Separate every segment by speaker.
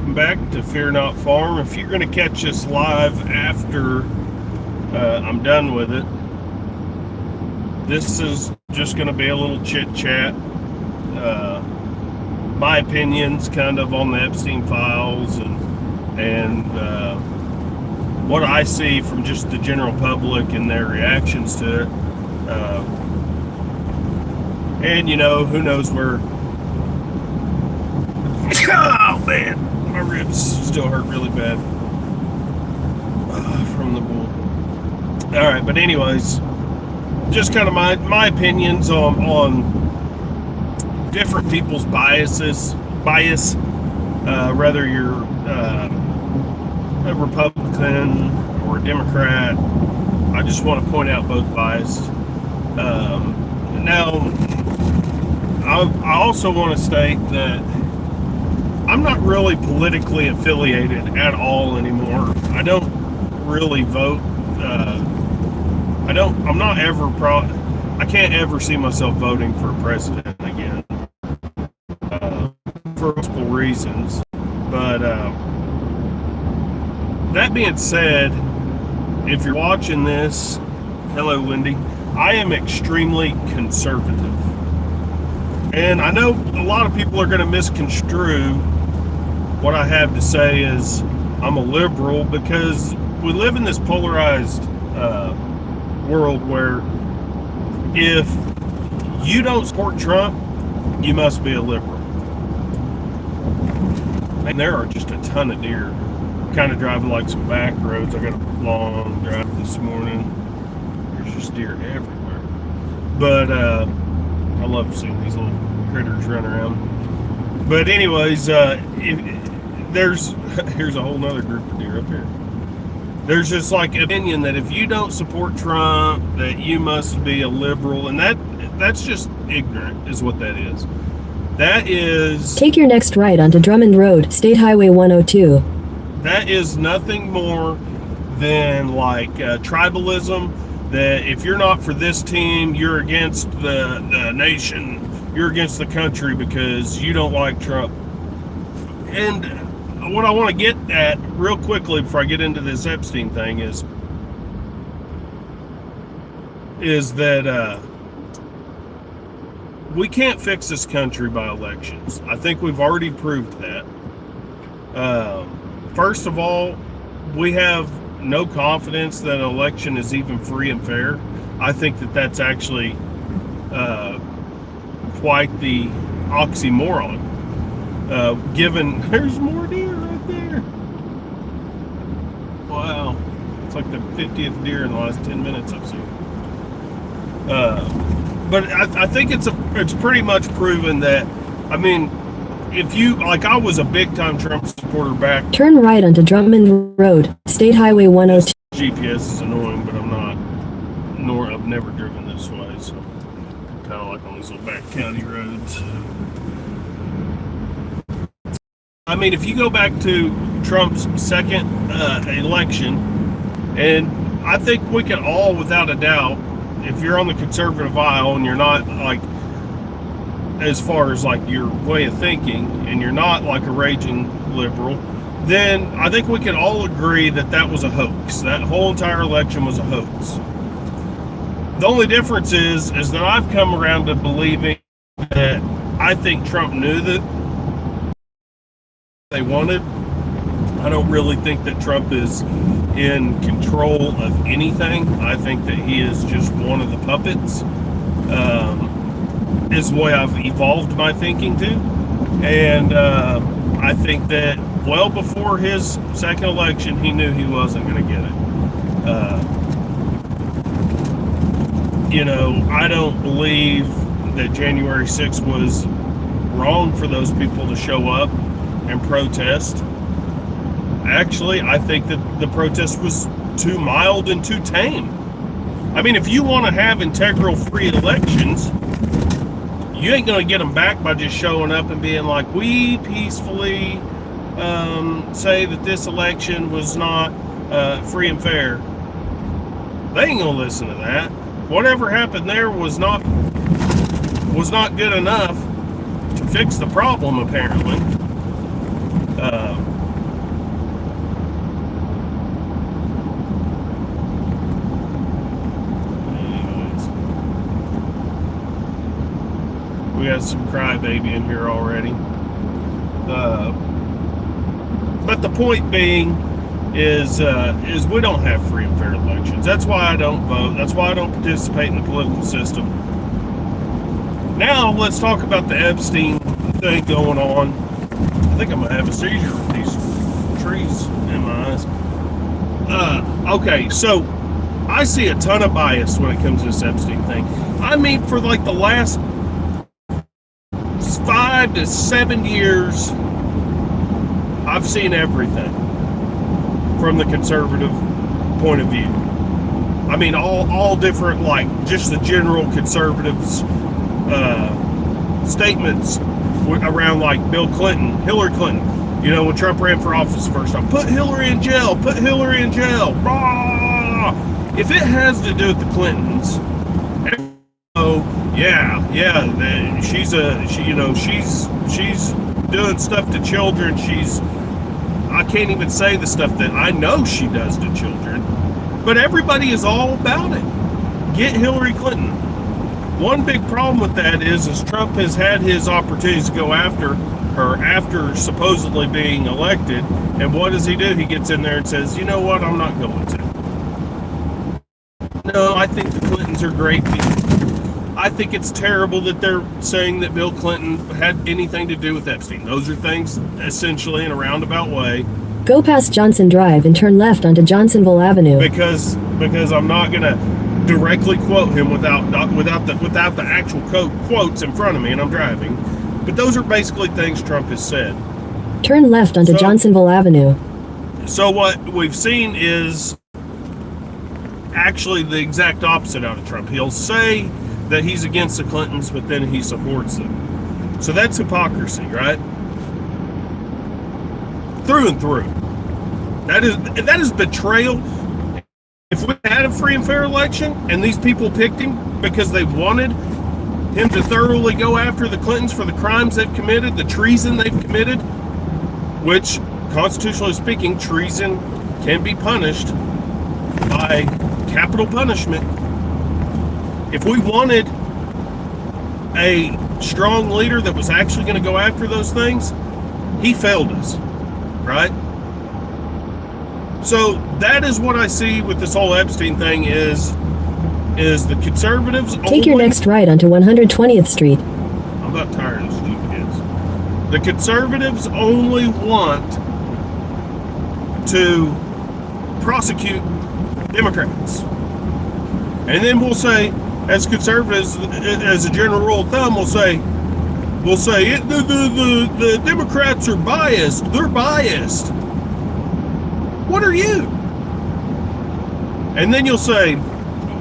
Speaker 1: welcome back to Fear Not Farm. If you're going to catch us live after I'm done with it, this is just going to be a little chit chat. My opinions kind of on the Epstein files and what I see from just the general public and their reactions to it. And you know, who knows where. Oh man, my ribs still hurt really bad from the bull. All right, but anyways, just kind of my opinions on different people's bias, whether you're a Republican or a Democrat. I just want to point out both biases. Now, I also want to state that I'm not really politically affiliated at all anymore. I don't really vote. I'm not ever I can't ever see myself voting for a president again, for multiple reasons. But that being said, if you're watching this, hello, Wendy. I am extremely conservative. And I know a lot of people are going to misconstrue what I have to say as I'm a liberal, because we live in this polarized world where if you don't support Trump, you must be a liberal. And there are just a ton of deer. Kind of driving like some back roads. I got a long drive this morning. There's just deer everywhere. But I love seeing these little critters run around. But anyways, here's a whole nother group of deer up here. There's just like an opinion that if you don't support Trump, that you must be a liberal, and that's just ignorant, is what that is. That is...
Speaker 2: Take your next right onto Drummond Road, State Highway 102.
Speaker 1: That is nothing more than like tribalism, that if you're not for this team, you're against the nation, you're against the country because you don't like Trump. And what I want to get at real quickly before I get into this Epstein thing is that we can't fix this country by elections. I think we've already proved that. First of all, we have no confidence that an election is even free and fair. I think that that's actually quite the oxymoron. Given there's more deer right there. Wow, it's like the 50th deer in the last 10 minutes I've seen. But I think it's pretty much proven that, I mean, if you, like, I was a big time Trump supporter back.
Speaker 2: Turn right onto Drummond Road, State Highway 102.
Speaker 1: GPS is annoying, but I've never driven this way, so kind of like on these little back county roads. I mean, if you go back to Trump's second election, and I think we can all, without a doubt, if you're on the conservative aisle and you're not like, as far as like your way of thinking, and you're not like a raging liberal, then I think we can all agree that that was a hoax. That whole entire election was a hoax. The only difference is that I've come around to believing that I think Trump knew that they wanted. I don't really think that Trump is in control of anything. I think that he is just one of the puppets. Is the way I've evolved my thinking to. And I think that well before his second election, he knew he wasn't going to get it. You know, I don't believe that January 6th was wrong for those people to show up and protest. Actually, I think that the protest was too mild and too tame. I mean, if you want to have integral free elections, you ain't going to get them back by just showing up and being like, we peacefully say that this election was not free and fair. They ain't going to listen to that. Whatever happened there was not good enough to fix the problem, apparently. got some crybaby in here already. But the point being is we don't have free and fair elections. That's why I don't vote. That's why I don't participate in the political system. Now let's talk about the Epstein thing going on. I think I'm gonna have a seizure with these trees in my eyes. Okay, so I see a ton of bias when it comes to this Epstein thing. I mean, for like the last 5 to 7 years, I've seen everything from the conservative point of view. I mean, all different, like just the general conservatives statements around like Bill Clinton, Hillary Clinton. You know, when Trump ran for office the first time, put Hillary in jail, put Hillary in jail. Rah! If it has to do with the Clintons, she's doing stuff to children. I can't even say the stuff that I know she does to children, but everybody is all about it. Get Hillary Clinton. One big problem with that is Trump has had his opportunities to go after her after supposedly being elected, and what does he do? He gets in there and says, you know what, I'm not going to. No, I think the Clintons are great people. I think it's terrible that they're saying that Bill Clinton had anything to do with Epstein. Those are things essentially in a roundabout way.
Speaker 2: Go past Johnson Drive and turn left onto Johnsonville Avenue.
Speaker 1: Because I'm not going to directly quote him without the actual quotes in front of me, and I'm driving. But those are basically things Trump has said.
Speaker 2: Turn left onto Johnsonville Avenue.
Speaker 1: So what we've seen is actually the exact opposite out of Trump. He'll say that he's against the Clintons, but then he supports them. So that's hypocrisy, right? Through and through. That is betrayal. If we had a free and fair election and these people picked him because they wanted him to thoroughly go after the Clintons for the crimes they've committed, the treason they've committed, which, constitutionally speaking, treason can be punished by capital punishment. If we wanted a strong leader that was actually going to go after those things, he failed us, right? So that is what I see with this whole Epstein thing is the conservatives
Speaker 2: Take your next right onto 120th Street.
Speaker 1: I'm not tired of these stupid kids. The conservatives only want to prosecute Democrats. And then we'll say, as conservatives, as a general rule of thumb, we'll say the Democrats are biased. They're biased. What are you? And then you'll say,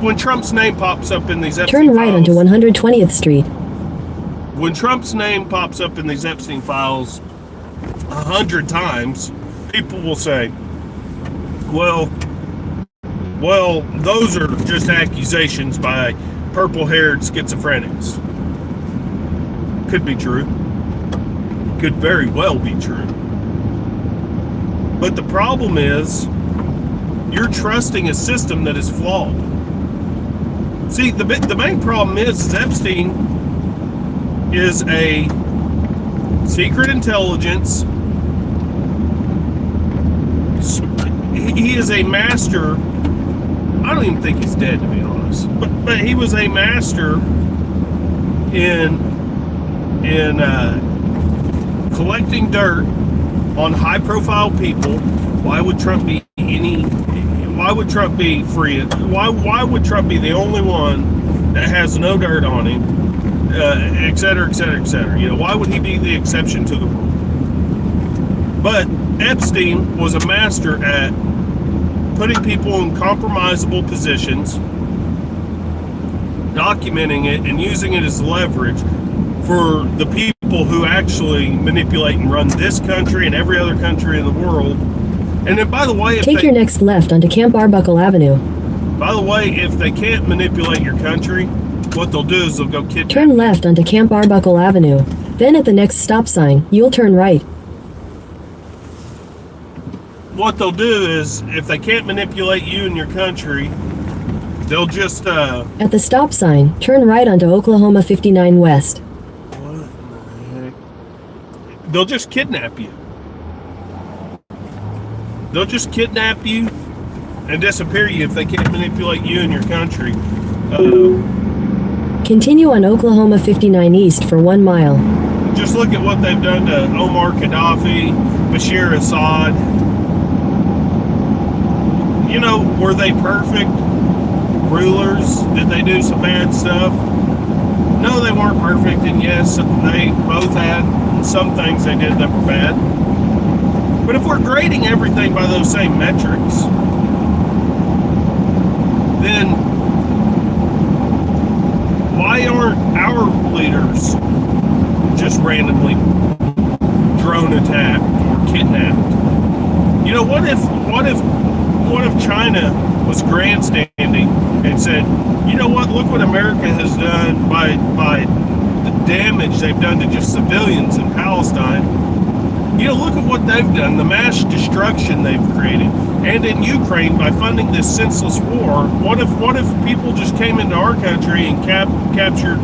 Speaker 1: when Trump's name pops up in these Epstein
Speaker 2: Turn right
Speaker 1: files,
Speaker 2: onto 120th Street.
Speaker 1: when Trump's name pops up in these Epstein files 100 times, people will say, well, those are just accusations by purple-haired schizophrenics. Could be true. Could very well be true. But the problem is, you're trusting a system that is flawed. See, the main problem is Epstein is a secret intelligence. He is a master. I don't even think he's dead, to be honest. But he was a master in collecting dirt on high-profile people. Why would Trump be Why would Trump be free? Why would Trump be the only one that has no dirt on him, et cetera, et cetera, et cetera? You know, why would he be the exception to the rule? But Epstein was a master at putting people in compromisable positions, documenting it, and using it as leverage for the people who actually manipulate and run this country and every other country in the world. And then, by the way,
Speaker 2: Take your next left onto Camp Arbuckle Avenue.
Speaker 1: By the way, if they can't manipulate your country, what they'll do is they'll go kidnap.
Speaker 2: Turn left onto Camp Arbuckle Avenue. Then at the next stop sign, you'll turn right.
Speaker 1: What they'll do is, if they can't manipulate you and your country, they'll just
Speaker 2: At the stop sign, turn right onto Oklahoma 59 West.
Speaker 1: What they'll just kidnap you. They'll just kidnap you and disappear you if they can't manipulate you and your country.
Speaker 2: Continue on Oklahoma 59 East for 1 mile.
Speaker 1: Just look at what they've done to Omar Gaddafi, Bashir Assad. You know, were they perfect rulers? Did they do some bad stuff? No, they weren't perfect, and yes, they both had some things they did that were bad. But if we're grading everything by those same metrics, then why aren't our leaders just randomly drone attacked or kidnapped? You know, what if China was grandstanding and said, you know what, look what America has done by the damage they've done to just civilians in Palestine. You know, look at what they've done, the mass destruction they've created. And in Ukraine, by funding this senseless war, what if people just came into our country and captured...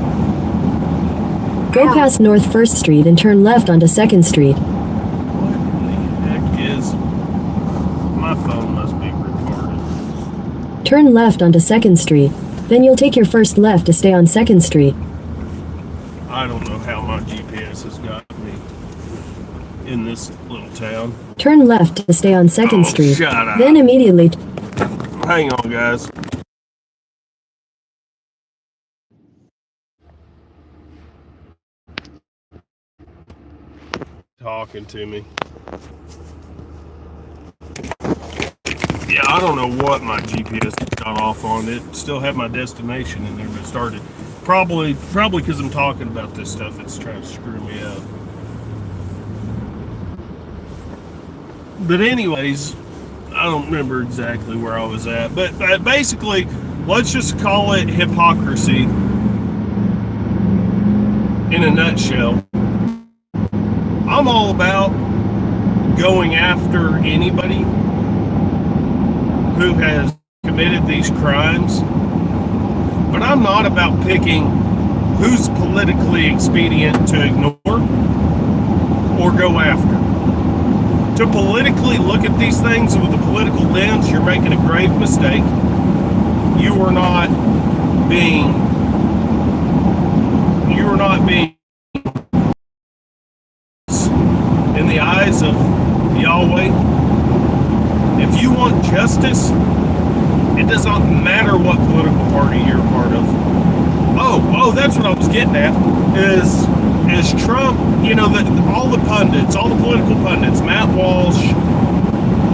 Speaker 2: Go past North 1st Street and turn left onto 2nd Street.
Speaker 1: What in the heck is... My phone must be retarded.
Speaker 2: Turn left onto 2nd Street. Then you'll take your first left to stay on 2nd Street.
Speaker 1: I don't know how my GPS has got me in this little town.
Speaker 2: Turn left to stay on 2nd Street.
Speaker 1: Shut up.
Speaker 2: Then immediately...
Speaker 1: Hang on, guys. Talking to me. Yeah, I don't know what my GPS got off on. It still had my destination in there, but it started. Probably because I'm talking about this stuff, it's trying to screw me up. But anyways, I don't remember exactly where I was at. But basically, let's just call it hypocrisy in a nutshell. I'm all about going after anybody who has committed these crimes, but I'm not about picking who's politically expedient to ignore or go after. To politically look at these things with a political lens, you're making a grave mistake. You are not being in the eyes of Yahweh. If you want justice, it does not matter what political party you're a part of. Oh, that's what I was getting at. Is Trump, you know, all the pundits, all the political pundits, Matt Walsh,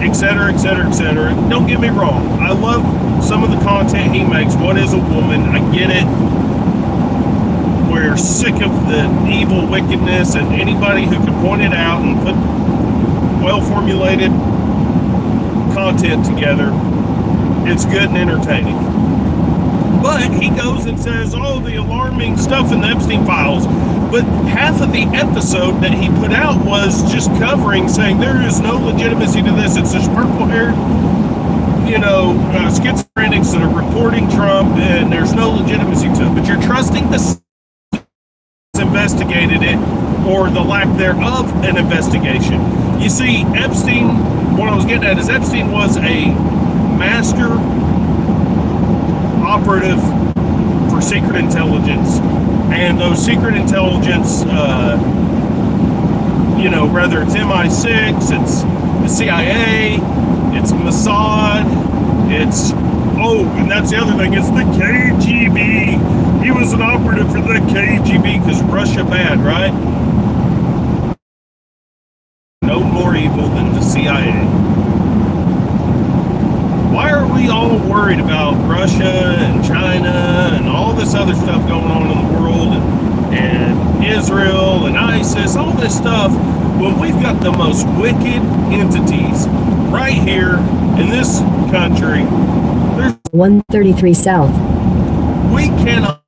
Speaker 1: et cetera, et cetera, et cetera. Don't get me wrong. I love some of the content he makes. What is a woman? I get it. We're sick of the evil wickedness, and anybody who can point it out and put well-formulated content together, it's good and entertaining. But he goes and says, oh, the alarming stuff in the Epstein files. But half of the episode that he put out was just covering, saying there is no legitimacy to this. It's just purple-haired, schizophrenics that are reporting Trump, and there's no legitimacy to it. But you're trusting the investigated it, or the lack thereof an investigation. You see, Epstein, what I was getting at is Epstein was a master operative for secret intelligence, and those secret intelligence, whether it's MI6, it's the CIA, it's Mossad, and that's the other thing, it's the KGB. He was an operative for the KGB because Russia bad, right? No more evil than the CIA. Why are we all worried about Russia and China and all this other stuff going on in the world, and Israel and ISIS, all this stuff, when we've got the most wicked entities right here in this country? There's
Speaker 2: 133 South.
Speaker 1: We cannot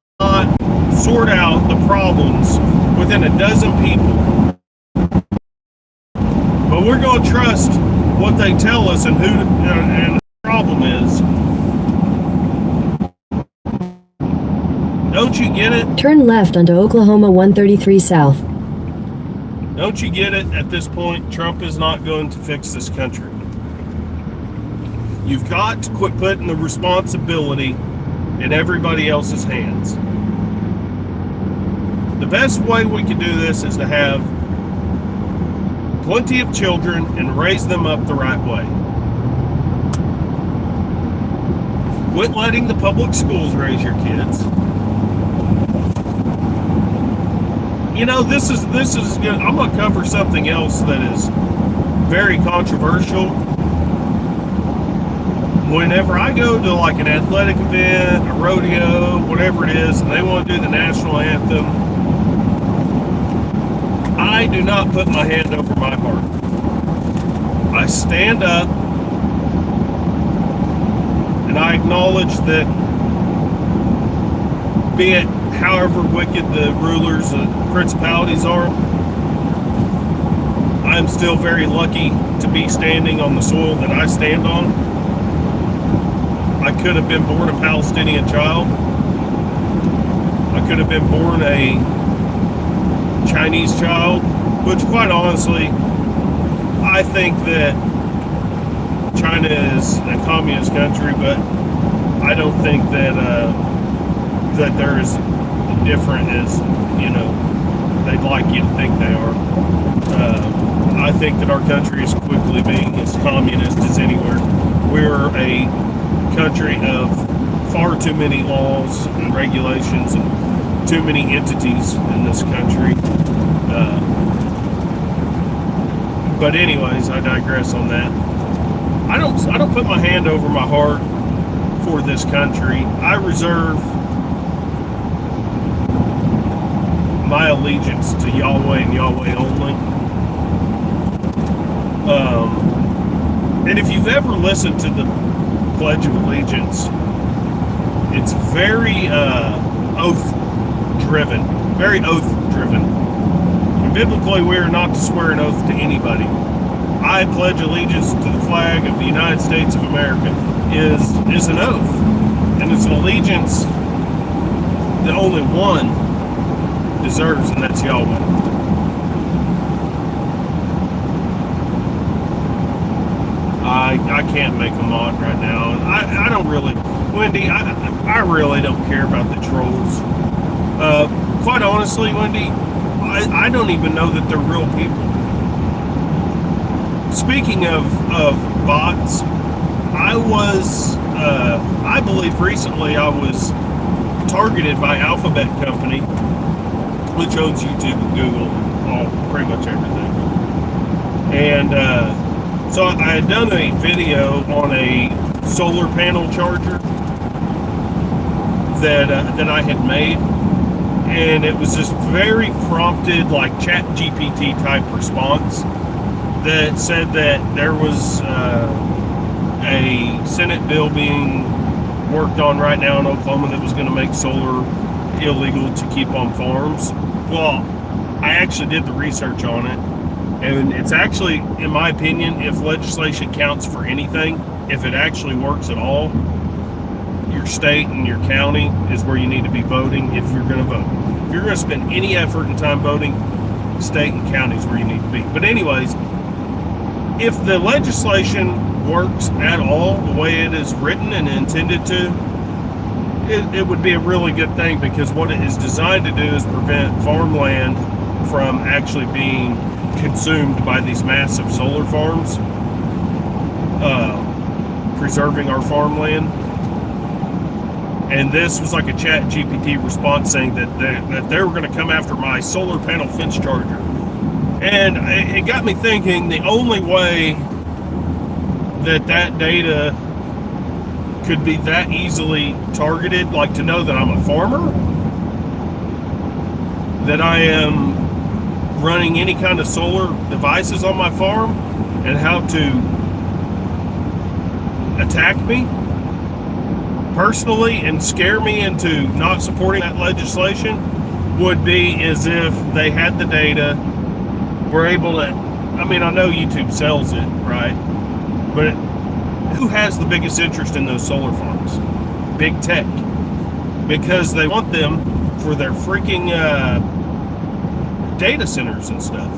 Speaker 1: sort out the problems within a dozen people. But we're going to trust what they tell us and and the problem is. Don't you get it?
Speaker 2: Turn left onto Oklahoma 133 South.
Speaker 1: Don't you get it at this point? Trump is not going to fix this country. You've got to quit putting the responsibility in everybody else's hands. The best way we can do this is to have plenty of children and raise them up the right way. Quit letting the public schools raise your kids. You know, this is good. I'm going to cover something else that is very controversial. Whenever I go to like an athletic event, a rodeo, whatever it is, and they want to do the national anthem, I do not put my hand over my heart. I stand up and I acknowledge that, be it however wicked the rulers and principalities are, I'm still very lucky to be standing on the soil that I stand on. I could have been born a Palestinian child. I could have been born a Chinese child, which quite honestly, I think that China is a communist country, but I don't think that that they're as different as, you know, they'd like you to think they are. I think that our country is quickly being as communist as anywhere. We're a country of far too many laws and regulations and too many entities in this country. But anyways, I digress on that. I don't put my hand over my heart for this country. I reserve my allegiance to Yahweh and Yahweh only. And if you've ever listened to the Pledge of Allegiance, it's very oath-driven. Very oath-driven. And biblically, we are not to swear an oath to anybody. I pledge allegiance to the flag of the United States of America is an oath. And it's an allegiance that only one deserves, and that's Yahweh. I can't make a mod right now. I don't really, Wendy, I really don't care about the trolls. Quite honestly, Wendy, I don't even know that they're real people. Speaking of bots, I believe recently I was targeted by Alphabet Company, which owns YouTube and Google, pretty much everything. And so I had done a video on a solar panel charger that I had made, and it was just very prompted, like Chat GPT type response that said that there was a Senate bill being worked on right now in Oklahoma that was going to make solar illegal to keep on farms. Well, I actually did the research on it, and it's actually, in my opinion, if legislation counts for anything, if it actually works at all, your state and your county is where you need to be voting if you're going to vote. If you're going to spend any effort and time voting, state and county is where you need to be. But anyways, if the legislation works at all the way it is written and intended to, it would be a really good thing, because what it is designed to do is prevent farmland from actually being consumed by these massive solar farms, preserving our farmland. And this was like a Chat GPT response saying that they were going to come after my solar panel fence charger. And it got me thinking, the only way that data could be that easily targeted, like to know that I'm a farmer, that I am running any kind of solar devices on my farm, and how to attack me personally and scare me into not supporting that legislation, would be as if they had the data, were able to, I mean, I know YouTube sells it, right? But who has the biggest interest in those solar farms? Big tech. Because they want them for their freaking data centers and stuff.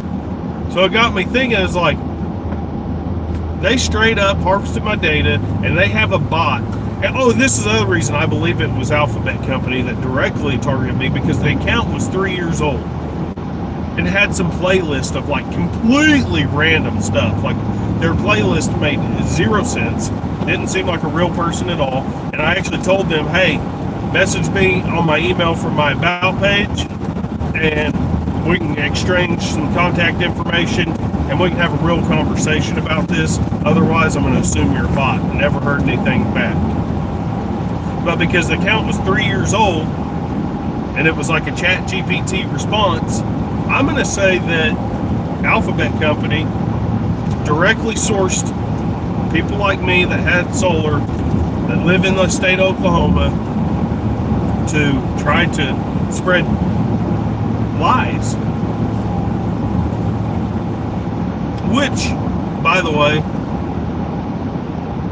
Speaker 1: So it got me thinking, it's like, they straight up harvested my data, and they have a bot. And, oh, this is the other reason I believe it was Alphabet Company that directly targeted me, because the account was 3 years old. It had some playlist of like completely random stuff. Like their playlist made 0 sense. Didn't seem like a real person at all. And I actually told them, hey, message me on my email from my about page, and we can exchange some contact information, and we can have a real conversation about this. Otherwise, I'm going to assume you're a bot. Never heard anything back. But because the account was 3 years old, and it was like a chat GPT response, I'm going to say that Alphabet Company directly sourced people like me that had solar, that live in the state of Oklahoma, to try to spread lies. Which, by the way,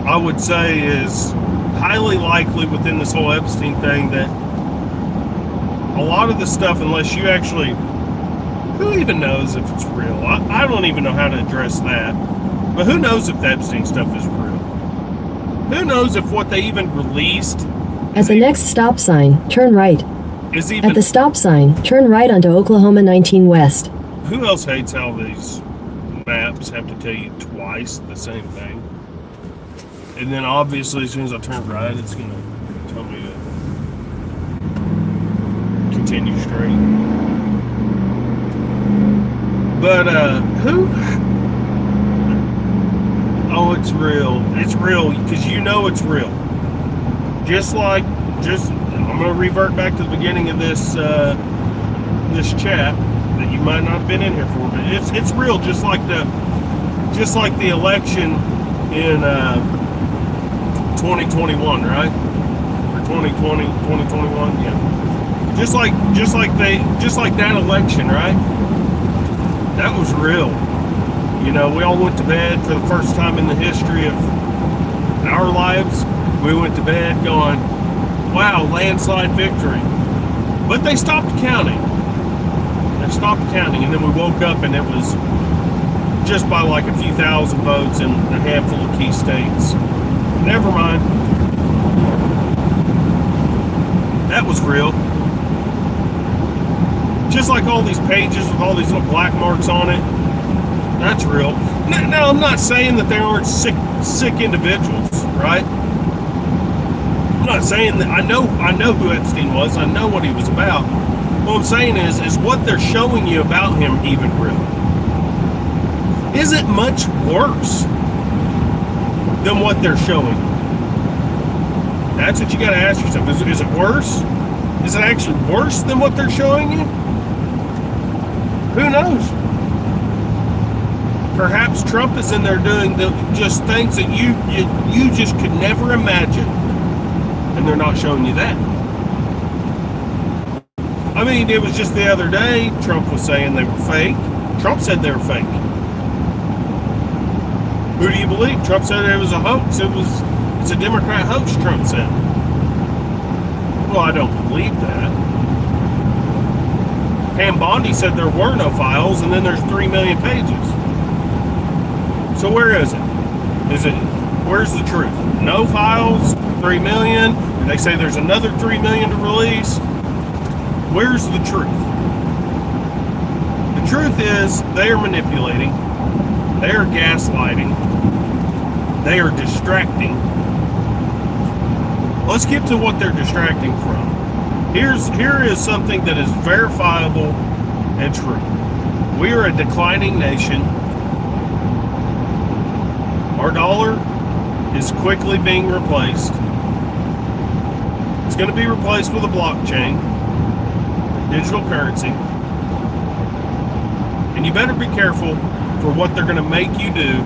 Speaker 1: I would say is highly likely within this whole Epstein thing, that a lot of the stuff, unless you actually, who even knows if it's real? I don't even know how to address that. But who knows if the Epstein stuff is real? Who knows if what they even released...
Speaker 2: At the next stop sign, turn right.
Speaker 1: Is even...
Speaker 2: At the stop sign, turn right onto Oklahoma 19 West.
Speaker 1: Who else hates how these maps have to tell you twice the same thing? And then obviously as soon as I turn right, it's going to tell me to continue straight. But, who? Oh, it's real. It's real, because you know it's real. I'm going to revert back to the beginning of this chat that you might not have been in here for, but it's real, just like the election in 2021, right? Or 2020, 2021, yeah. Just like that election, right? That was real. You know, we all went to bed for the first time in the history of our lives. We went to bed going, wow, landslide victory. But they stopped counting. And then we woke up and it was just by like a few thousand votes in a handful of key states. Never mind. That was real. Just like all these pages with all these little black marks on it. That's real. Now, I'm not saying that there aren't sick individuals, right? I'm not saying that. I know who Epstein was. I know what he was about. What I'm saying is what they're showing you about him even real? Is it much worse than what they're showing? That's what you got to ask yourself. Is it worse? Is it actually worse than what they're showing you? Who knows? Perhaps Trump is in there doing just things that you just could never imagine, and they're not showing you that. I mean, it was just the other day, Trump was saying they were fake. Trump said they were fake. Who do you believe? Trump said it was a hoax. It's a Democrat hoax, Trump said. Well, I don't believe that. Pam Bondi said there were no files, and then there's 3 million pages. So where is it? Where's the truth? No files, 3 million, and they say there's another 3 million to release. Where's the truth? The truth is they are manipulating, they are gaslighting, they are distracting. Let's get to what they're distracting from. Here is something that is verifiable and true. We are a declining nation. Our dollar is quickly being replaced. It's going to be replaced with a blockchain, digital currency. And you better be careful for what they're going to make you do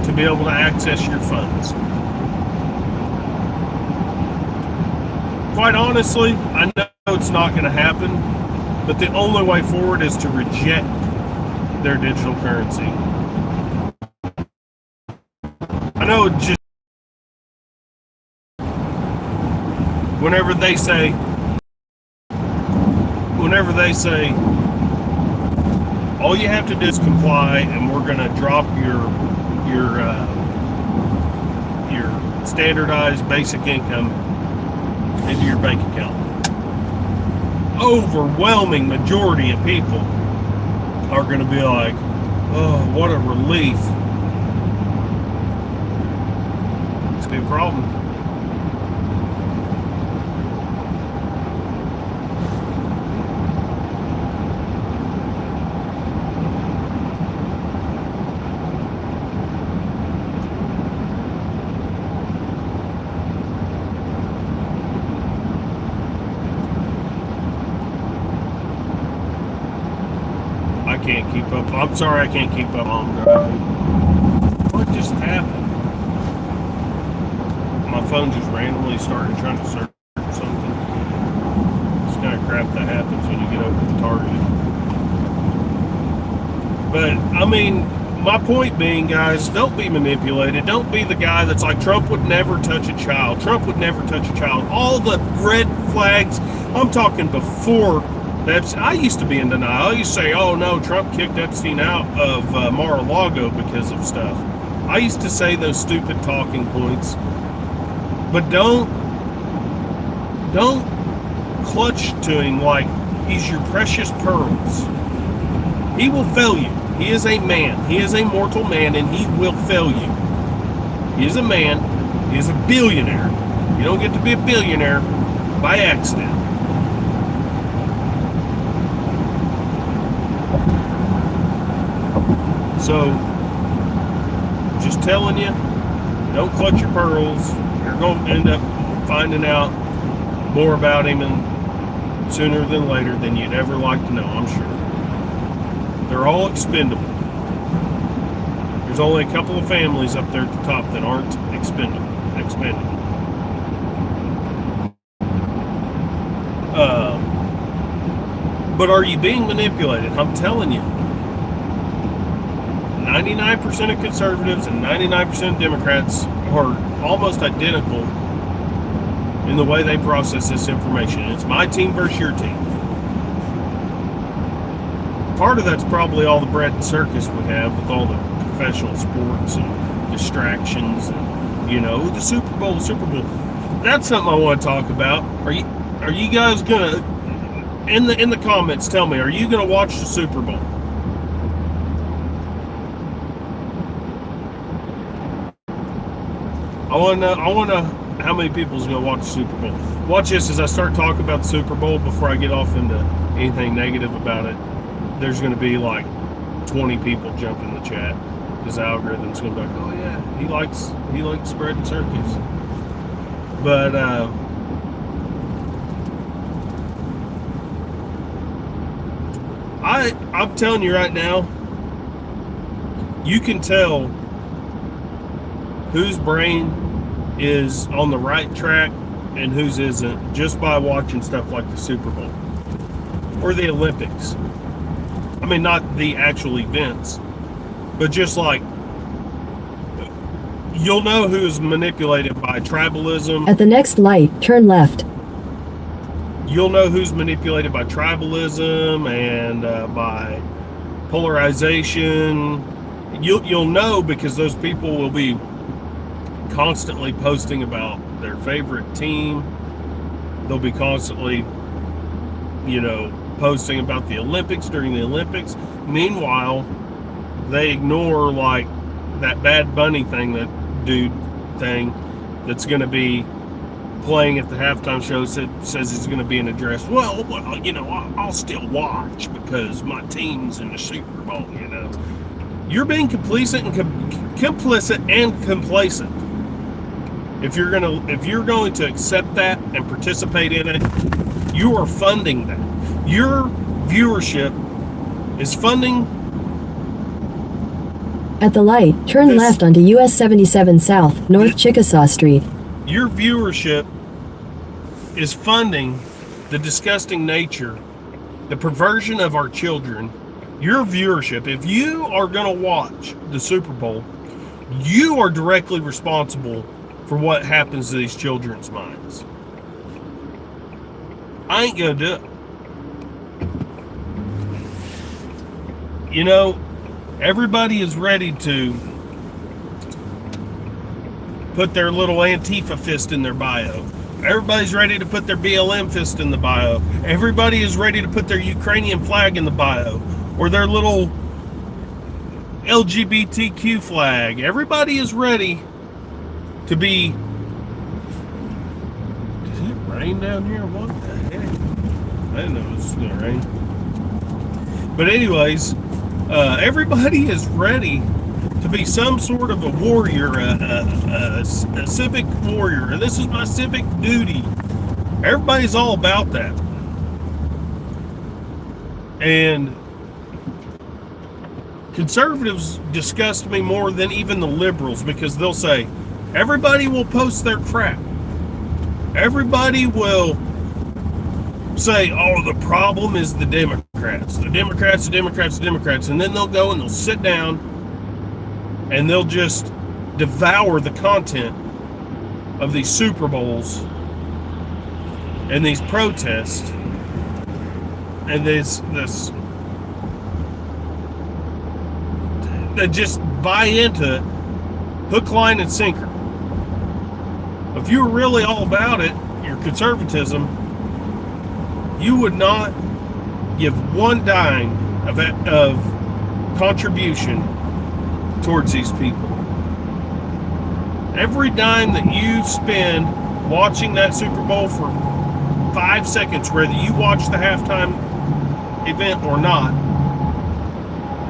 Speaker 1: to be able to access your funds. Quite honestly, I know it's not going to happen, but the only way forward is to reject their digital currency. I know just whenever they say All you have to do is comply, and we're going to drop your standardized basic income into your bank account. Overwhelming majority of people are going to be like, oh, what a relief. It's a big problem. I can't keep up. I'm sorry, I can't keep up on driving. What just happened? My phone just randomly started trying to search something. This kind of crap that happens when you get over the target. But, I mean, my point being, guys, don't be manipulated. Don't be the guy that's like, Trump would never touch a child. Trump would never touch a child. All the red flags, I'm talking before I used to be in denial. I used to say, oh no, Trump kicked Epstein out of Mar-a-Lago because of stuff. I used to say those stupid talking points. But don't clutch to him like he's your precious pearls. He will fail you. He is a man. He is a mortal man, and he will fail you. He is a man. He is a billionaire. You don't get to be a billionaire by accident. So, just telling you, don't clutch your pearls. You're going to end up finding out more about him and sooner than later than you'd ever like to know, I'm sure. They're all expendable. There's only a couple of families up there at the top that aren't expendable. But are you being manipulated? I'm telling you. 99% of conservatives and 99% of Democrats are almost identical in the way they process this information. It's my team versus your team. Part of that's probably all the bread and circus we have with all the professional sports and distractions and, you know, the Super Bowl. That's something I want to talk about. Are you guys gonna, in the comments, tell me, are you gonna watch the Super Bowl? I want to know how many people's going to watch the Super Bowl. Watch this as I start talking about the Super Bowl before I get off into anything negative about it. There's going to be like 20 people jump in the chat because the algorithm's going to be like, oh yeah, he likes bread and circus. But I'm telling you right now, you can tell whose brain is on the right track and whose isn't just by watching stuff like the Super Bowl or the Olympics. I mean, not the actual events, but just like, you'll know who's manipulated by tribalism.
Speaker 2: At the next light, turn left.
Speaker 1: You'll know who's manipulated by tribalism and by polarization. You'll know because those people will be constantly posting about their favorite team. They'll be constantly, posting about the Olympics during the Olympics. Meanwhile, they ignore like that Bad Bunny thing that's going to be playing at the halftime show. Says it's going to be an address. Well, I'll still watch because my team's in the Super Bowl. You're being complicit and complacent. If you're going to accept that and participate in it, you are funding that. Your viewership is funding.
Speaker 2: At the light, turn left onto US 77 South, North Chickasaw Street.
Speaker 1: Your viewership is funding the disgusting nature, the perversion of our children. Your viewership, if you are going to watch the Super Bowl, you are directly responsible for what happens to these children's minds. I ain't going to do it. You know, everybody is ready to put their little Antifa fist in their bio. Everybody's ready to put their BLM fist in the bio. Everybody is ready to put their Ukrainian flag in the bio, or their little LGBTQ flag. Everybody is ready to be... Does it rain down here? What the heck? I didn't know it was going to rain. But anyways, everybody is ready to be some sort of a warrior, a civic warrior. And this is my civic duty. Everybody's all about that. And conservatives disgust me more than even the liberals, because they'll say, everybody will post their crap. Everybody will say, oh, the problem is the Democrats. The Democrats, the Democrats, the Democrats. And then they'll go and they'll sit down and they'll just devour the content of these Super Bowls and these protests and this that just buy into it, hook, line, and sinker. If you were really all about it, your conservatism, you would not give one dime of contribution towards these people. Every dime that you spend watching that Super Bowl for 5 seconds, whether you watch the halftime event or not,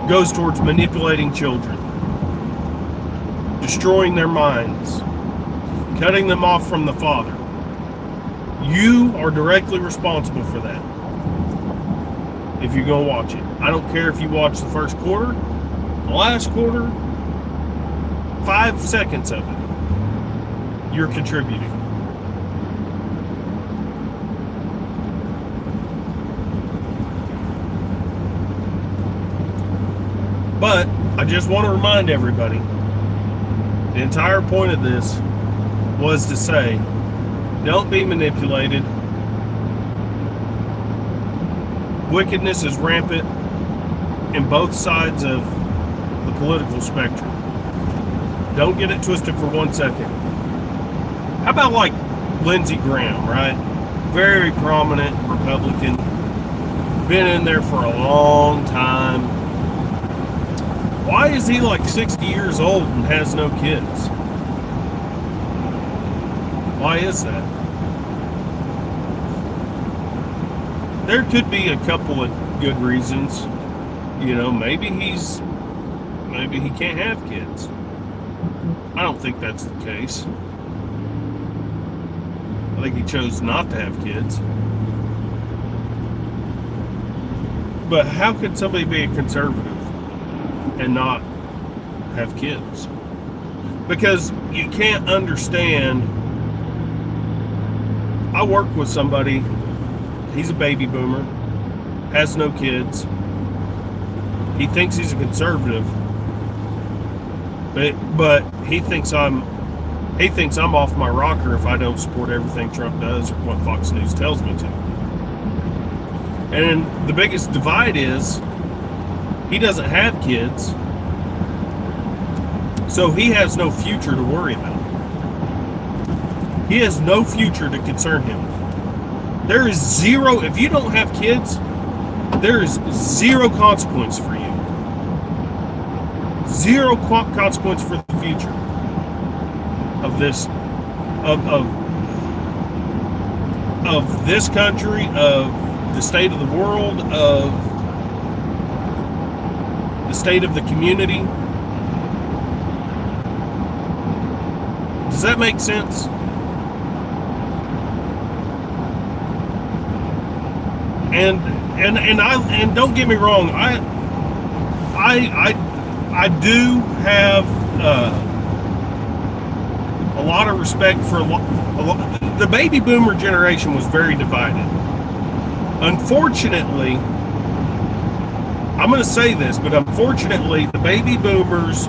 Speaker 1: goes towards manipulating children, destroying their minds, cutting them off from the Father. You are directly responsible for that if you go watch it. I don't care if you watch the first quarter, the last quarter, 5 seconds of it. You're contributing. But I just want to remind everybody, the entire point of this was to say, don't be manipulated. Wickedness is rampant in both sides of the political spectrum. Don't get it twisted for 1 second. How about like Lindsey Graham, right? Very prominent Republican. Been in there for a long time. Why is he like 60 years old and has no kids? Why is that? There could be a couple of good reasons. You know, maybe he can't have kids. I don't think that's the case. I think he chose not to have kids. But how could somebody be a conservative and not have kids? Because you can't understand. I work with somebody, he's a baby boomer, has no kids. He thinks he's a conservative, but he thinks I'm off my rocker if I don't support everything Trump does or what Fox News tells me to. And the biggest divide is he doesn't have kids, so he has no future to worry about. He has no future to concern him. There is zero, if you don't have kids, there is zero consequence for you. Zero consequence for the future of this, of this country, of the state of the world, of the state of the community. Does that make sense? And don't get me wrong, I do have a lot of respect for the baby boomer generation was very divided. Unfortunately, I'm going to say this, but unfortunately, the baby boomers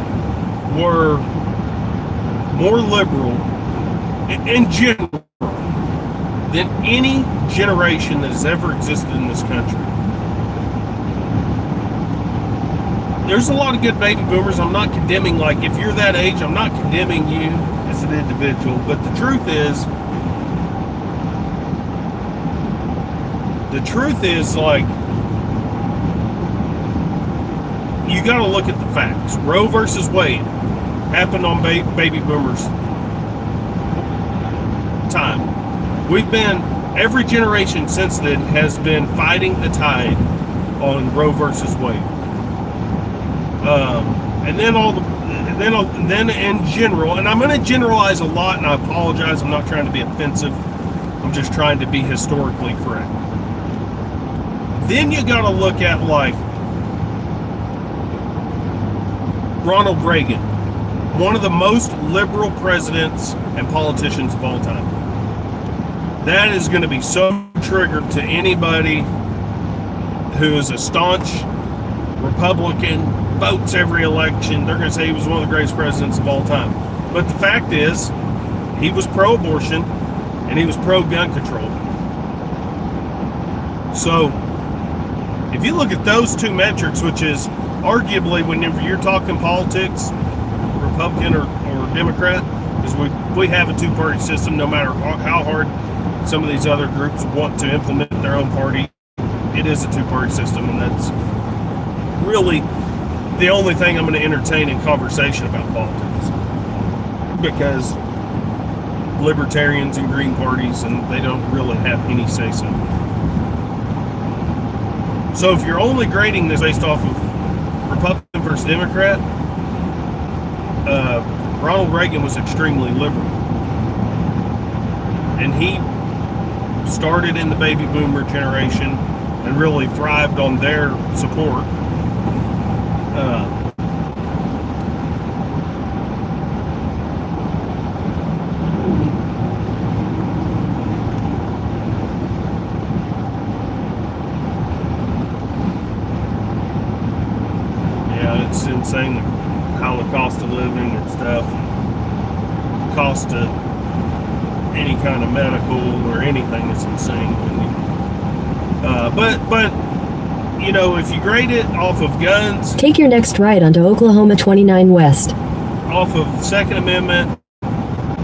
Speaker 1: were more liberal in general than any generation that has ever existed in this country. there's a lot of good baby boomers. I'm not condemning, like, if you're that age, I'm not condemning you as an individual. But the truth is, like, you got to look at the facts. Roe versus Wade happened on baby boomers' time. Every generation since then has been fighting the tide on Roe versus Wade. And then in general, and I'm going to generalize a lot, and I apologize, I'm not trying to be offensive, I'm just trying to be historically correct. Then you got to look at, like, Ronald Reagan, one of the most liberal presidents and politicians of all time. That is going to be so triggered to anybody who is a staunch Republican, votes every election. They're going to say he was one of the greatest presidents of all time. But the fact is, he was pro-abortion and he was pro-gun control. So, if you look at those two metrics, which is arguably, whenever you're talking politics, Republican or Democrat, because we have a two-party system, no matter how hard some of these other groups want to implement their own party, it is a two-party system, and that's really the only thing I'm going to entertain in conversation about politics, because libertarians and green parties, and they don't really have any say-so. So if you're only grading this based off of Republican versus Democrat, Ronald Reagan was extremely liberal, and he started in the baby boomer generation and really thrived on their support. Yeah, it's insane, how the cost of living and stuff, cost of any kind of medical or anything is insane. But you know, if you grade it off of guns,
Speaker 2: take your next right onto Oklahoma 29 West,
Speaker 1: off of Second Amendment,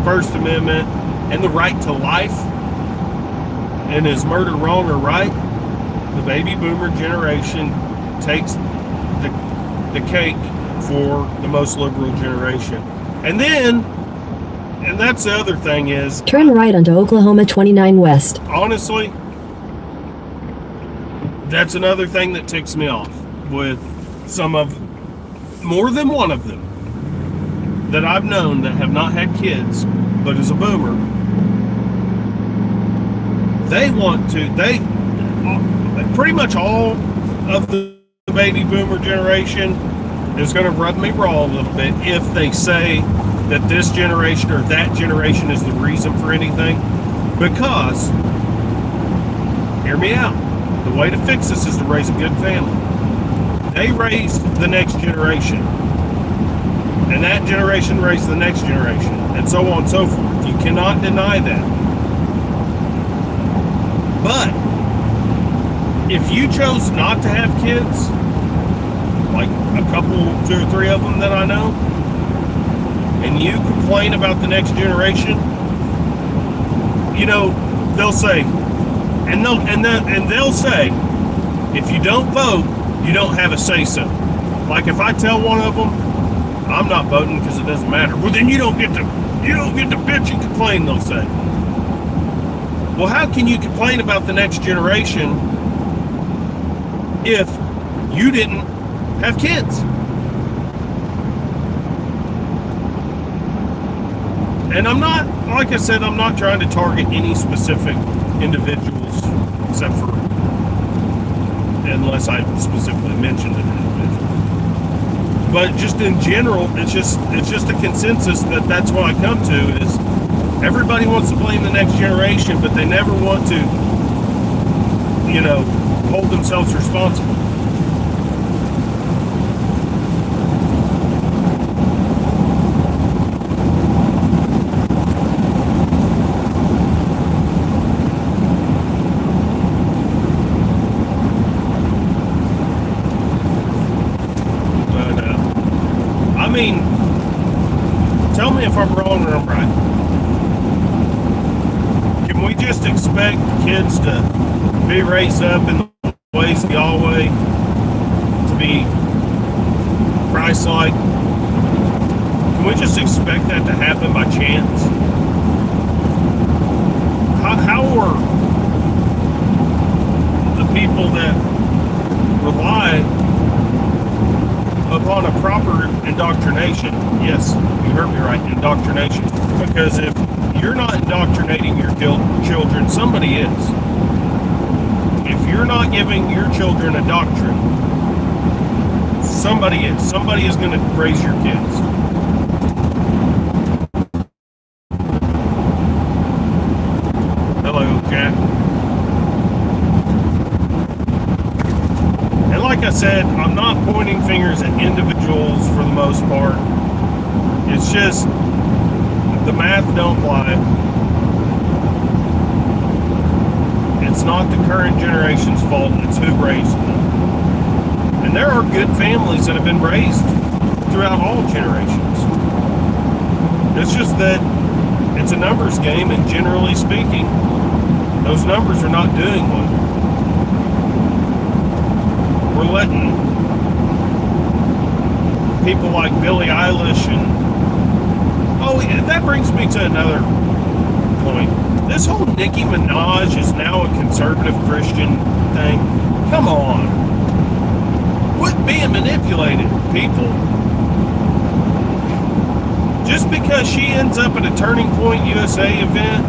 Speaker 1: First Amendment, and the right to life, and is murder wrong or right, the baby boomer generation takes the cake for the most liberal generation. And that's the other thing is,
Speaker 2: turn right onto Oklahoma 29 West.
Speaker 1: Honestly, that's another thing that ticks me off with more than one of them that I've known that have not had kids, but as a boomer, they pretty much all of the baby boomer generation is going to rub me raw a little bit if they say that this generation or that generation is the reason for anything, because, hear me out, the way to fix this is to raise a good family. They raised the next generation, and that generation raised the next generation, and so on and so forth. You cannot deny that. But if you chose not to have kids, like a couple, 2 or 3 of them that I know, and you complain about the next generation, you know, they'll say, and they'll say, if you don't vote, you don't have a say-so. Like if I tell one of them, I'm not voting because it doesn't matter. Well, then you don't get to bitch and complain, they'll say. Well, how can you complain about the next generation if you didn't have kids? And I'm not, like I said, I'm not trying to target any specific individuals, except for, unless I specifically mentioned an individual. But just in general, it's just a consensus that's what I come to is everybody wants to blame the next generation, but they never want to, you know, hold themselves responsible. Tell me if I'm wrong or I'm right. Can we just expect kids to be raised up in the ways of Yahweh, to be Christ-like? Can we just expect that to happen by chance? How are the people that rely upon a proper indoctrination? Yes, you heard me right, indoctrination. Because if you're not indoctrinating your children, somebody is. If you're not giving your children a doctrine, somebody is. Somebody is going to raise your kids. Hello, Jack. And like I said, I'm not pointing fingers at individuals for the most part. It's just the math don't lie. It's not the current generation's fault, it's who raised them. And there are good families that have been raised throughout all generations. It's just that it's a numbers game, and generally speaking, those numbers are not doing well. We're letting people like Billie Eilish and... Oh, yeah, that brings me to another point. This whole Nicki Minaj is now a conservative Christian thing. Come on. Quit being manipulated, people. Just because she ends up at a Turning Point USA event,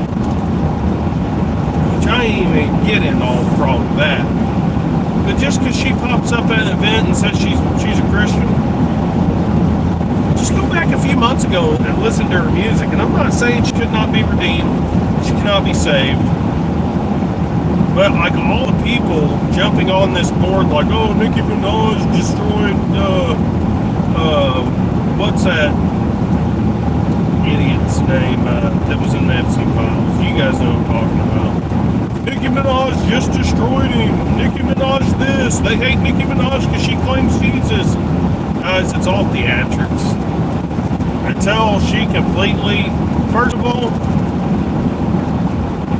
Speaker 1: which I ain't even getting all the problem with that, but just because she pops up at an event and says she's a Christian, just go back a few months ago and listen to her music. And I'm not saying she could not be redeemed, she cannot be saved, but like all the people jumping on this board like, oh, Nicki Minaj destroyed what's that idiot's name that was in the Epstein files? You guys know what I'm talking about. Nicki Minaj just destroyed him. Nicki Minaj this. They hate Nicki Minaj because she claims Jesus. Guys, it's all theatrics. Until she completely, first of all,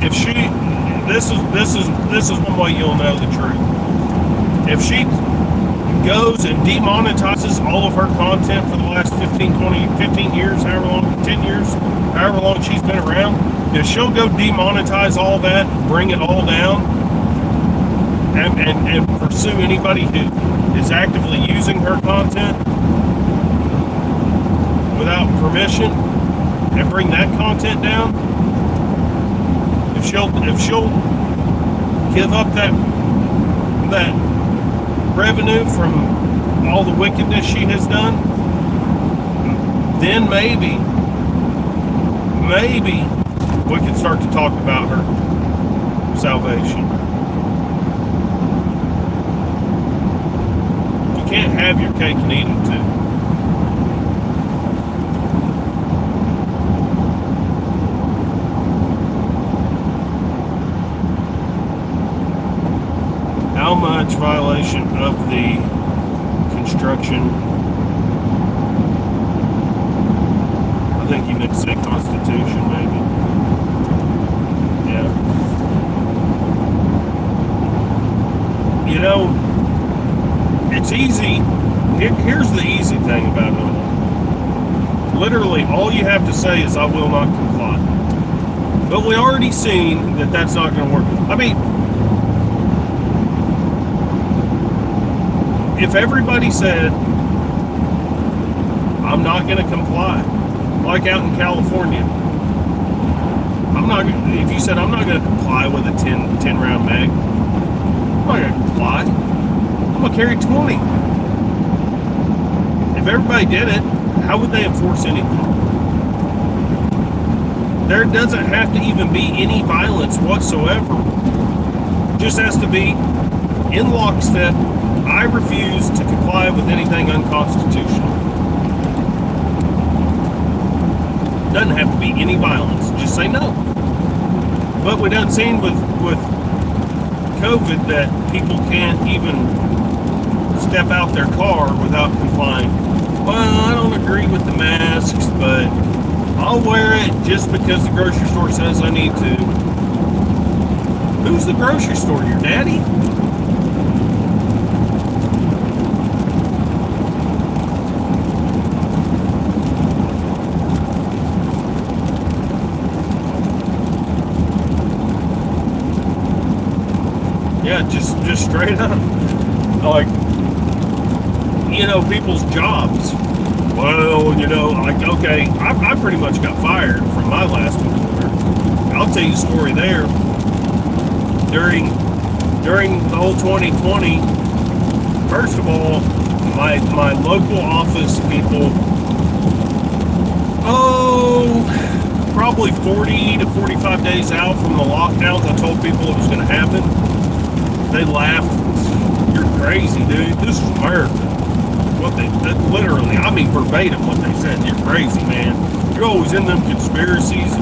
Speaker 1: if she, this is one way you'll know the truth. If she goes and demonetizes all of her content for the last 15 years, however long, 10 years, however long she's been around, if she'll go demonetize all that, bring it all down, and pursue anybody who is actively using her content without permission, and bring that content down, if she'll give up that revenue from all the wickedness she has done, then maybe we can start to talk about her salvation. You can't have your cake and eat it too. How much violation of the construction? I think you meant to say Constitution, maybe. Yeah. You know, it's easy. Here's the easy thing about it all. Literally, all you have to say is, I will not comply. But we already seen that that's not going to work. I mean, if everybody said, I'm not going to comply, like out in California, if you said, I'm not going to comply with a 10 round mag, I'm not going to comply. I'm going to carry 20. If everybody did it, how would they enforce anything? There doesn't have to even be any violence whatsoever. It just has to be in lockstep. I refuse to comply with anything unconstitutional. Doesn't have to be any violence. Just say no. But we done seen with COVID that people can't even step out their car without complying. Well, I don't agree with the masks, but I'll wear it just because the grocery store says I need to. Who's the grocery store? Your daddy? Yeah, just straight up. Like, people's jobs. Well, like, okay, I pretty much got fired from my last employer. I'll tell you a story there. During the whole 2020, first of all, my local office people, probably 40 to 45 days out from the lockdowns, I told people it was going to happen. They laughed. You're crazy, dude. This is America. Literally, I mean verbatim what they said. You're crazy, man. You're always in them conspiracies.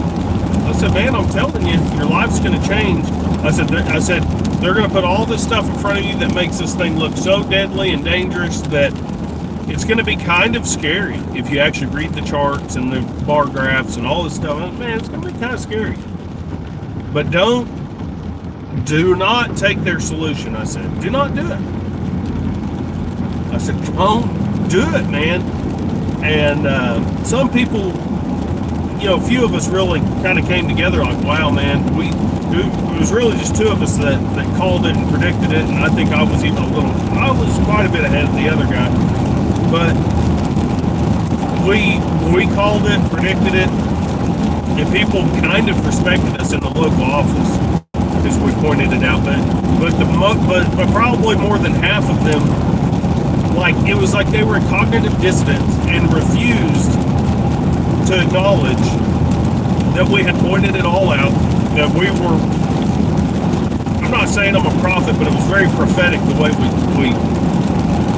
Speaker 1: I said, man, I'm telling you, your life's going to change. I said, they're going to put all this stuff in front of you that makes this thing look so deadly and dangerous that it's going to be kind of scary if you actually read the charts and the bar graphs and all this stuff. Man, it's going to be kind of scary. But do not take their solution, I said. Do not do it. I said, don't do it, man. And some people, a few of us really kind of came together like, wow, man, it was really just two of us that called it and predicted it. And I think I was quite a bit ahead of the other guy. But we called it, predicted it, and people kind of respected us in the local office because we pointed it out. But probably more than half of them, like, it was like they were in cognitive dissonance and refused to acknowledge that we had pointed it all out, that we were, I'm not saying I'm a prophet, but it was very prophetic the way we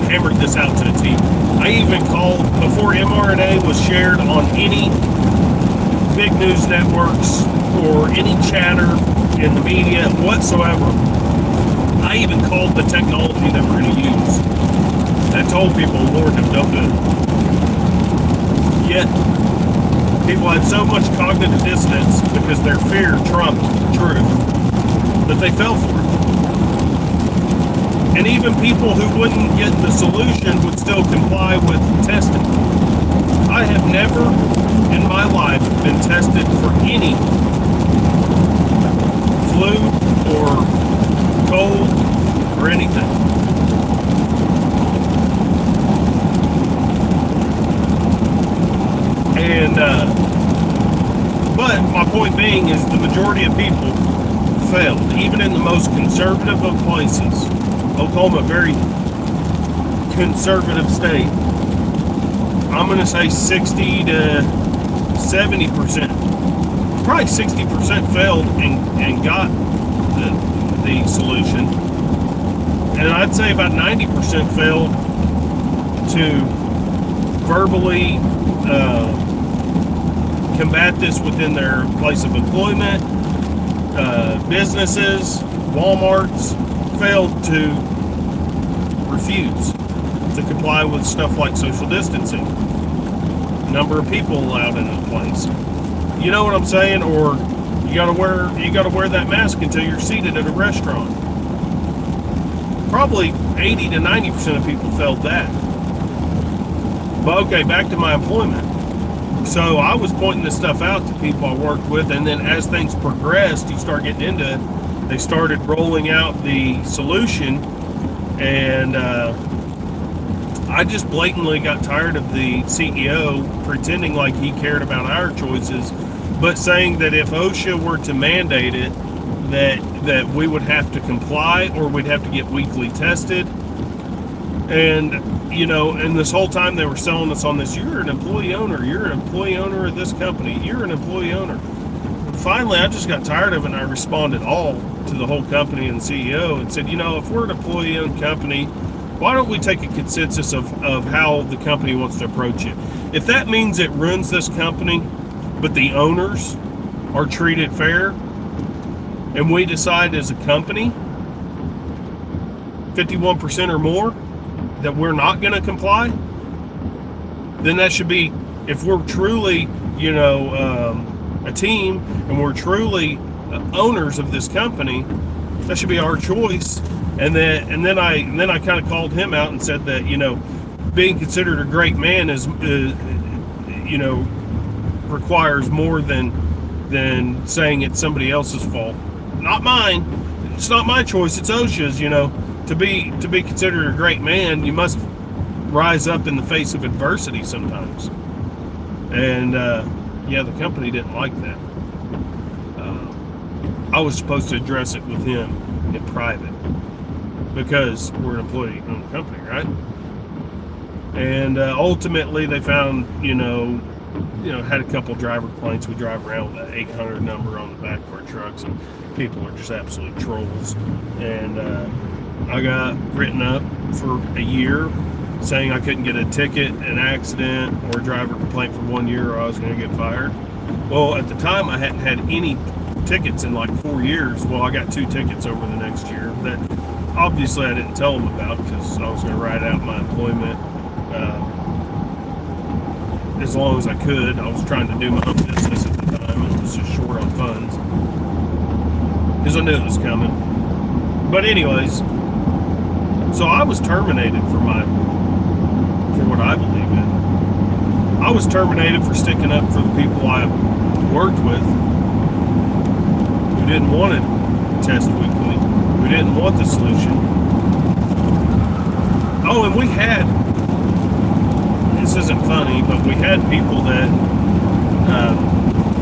Speaker 1: hammered this out to the T. I even called, before mRNA was shared on any big news networks or any chatter in the media whatsoever, I even called the technology that we're going to use. I told people, warned them, don't do it. Yet, people had so much cognitive dissonance because their fear trumped truth that they fell for it. And even people who wouldn't get the solution would still comply with testing. I have never in my life been tested for any flu or cold or anything. And but my point being is the majority of people failed, even in the most conservative of places. Oklahoma, a very conservative state. I'm going to say 60 to 70%, probably 60% failed and got the solution. And I'd say about 90% failed to verbally combat this within their place of employment. Businesses, Walmarts, failed to refuse to comply with stuff like social distancing, number of people allowed in a place. You know what I'm saying? Or you gotta wear that mask until you're seated at a restaurant. Probably 80 to 90% of people failed that. But okay, back to my employment. So I was pointing this stuff out to people I worked with, and then as things progressed, you start getting into it. They started rolling out the solution, and I just blatantly got tired of the CEO pretending like he cared about our choices, but saying that if OSHA were to mandate it, that we would have to comply or we'd have to get weekly tested. And and this whole time they were selling us on this, you're an employee owner of this company, you're an employee owner. Finally, I just got tired of it, and I responded all to the whole company and the CEO and said, if we're an employee-owned company, why don't we take a consensus of how the company wants to approach it? If that means it ruins this company, but the owners are treated fair, and we decide as a company, 51% or more, that we're not going to comply, then that should be, if we're truly a team, and we're truly owners of this company, that should be our choice. And then I kind of called him out and said that, being considered a great man is requires more than saying it's somebody else's fault. Not mine. It's not my choice. It's OSHA's. To be considered a great man, you must rise up in the face of adversity sometimes. And the company didn't like that. I was supposed to address it with him in private because we're an employee-owned company, right? And ultimately, they found, had a couple driver complaints. We drive around with an 800 number on the back of our trucks, and people are just absolute trolls. And I got written up for a year, saying I couldn't get a ticket, an accident, or a driver complaint for 1 year, or I was going to get fired. Well, at the time, I hadn't had any tickets in like 4 years. Well, I got 2 tickets over the next year that obviously I didn't tell them about because I was going to ride out my employment as long as I could. I was trying to do my own business at the time and was just short on funds because I knew it was coming. But anyways, so I was terminated for what I believe in. I was terminated for sticking up for the people I worked with who didn't want to test weekly, who didn't want the solution. Oh, and this isn't funny, but we had people that,